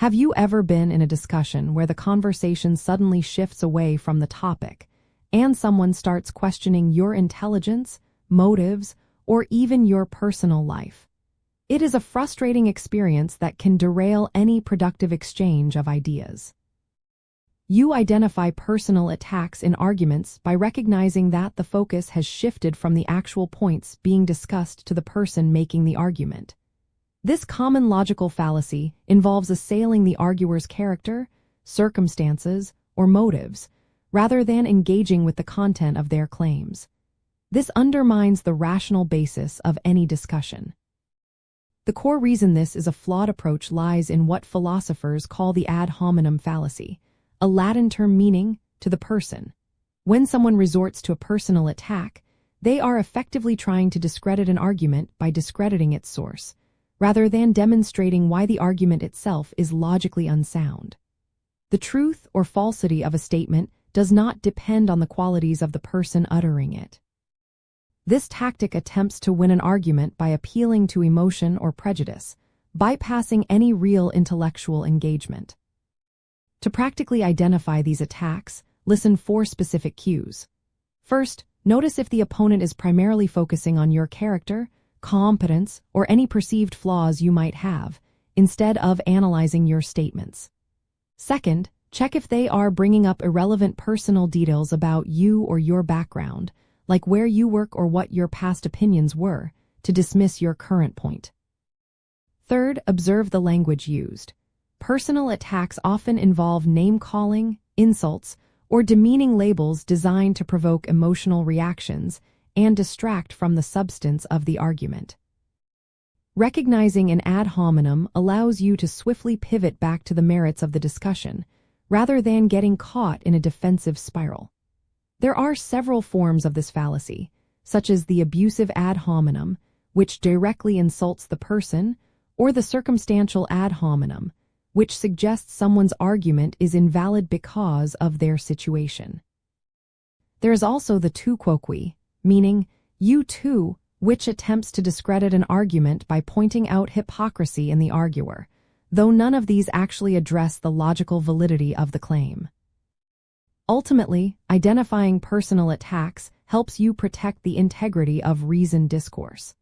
Have you ever been in a discussion where the conversation suddenly shifts away from the topic and someone starts questioning your intelligence, motives, or even your personal life? It is a frustrating experience that can derail any productive exchange of ideas. You identify personal attacks in arguments by recognizing that the focus has shifted from the actual points being discussed to the person making the argument. This common logical fallacy involves assailing the arguer's character, circumstances, or motives, rather than engaging with the content of their claims. This undermines the rational basis of any discussion. The core reason this is a flawed approach lies in what philosophers call the ad hominem fallacy, a Latin term meaning to the person. When someone resorts to a personal attack, they are effectively trying to discredit an argument by discrediting its source, rather than demonstrating why the argument itself is logically unsound. The truth or falsity of a statement does not depend on the qualities of the person uttering it. This tactic attempts to win an argument by appealing to emotion or prejudice, bypassing any real intellectual engagement. To practically identify these attacks, listen for specific cues. First, notice if the opponent is primarily focusing on your character, competence, or any perceived flaws you might have, instead of analyzing your statements. Second, check if they are bringing up irrelevant personal details about you or your background, like where you work or what your past opinions were, to dismiss your current point. Third, observe the language used. Personal attacks often involve name-calling, insults, or demeaning labels designed to provoke emotional reactions and distract from the substance of the argument. Recognizing an ad hominem allows you to swiftly pivot back to the merits of the discussion, rather than getting caught in a defensive spiral. There are several forms of this fallacy, such as the abusive ad hominem, which directly insults the person, or the circumstantial ad hominem, which suggests someone's argument is invalid because of their situation. There is also the tu quoque, meaning you too, which attempts to discredit an argument by pointing out hypocrisy in the arguer, though none of these actually address the logical validity of the claim. Ultimately, identifying personal attacks helps you protect the integrity of reasoned discourse.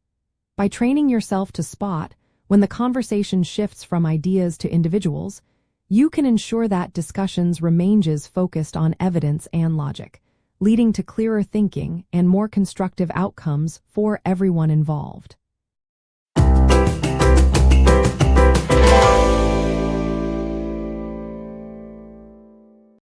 By training yourself to spot when the conversation shifts from ideas to individuals, you can ensure that discussions remains focused on evidence and logic, leading to clearer thinking and more constructive outcomes for everyone involved.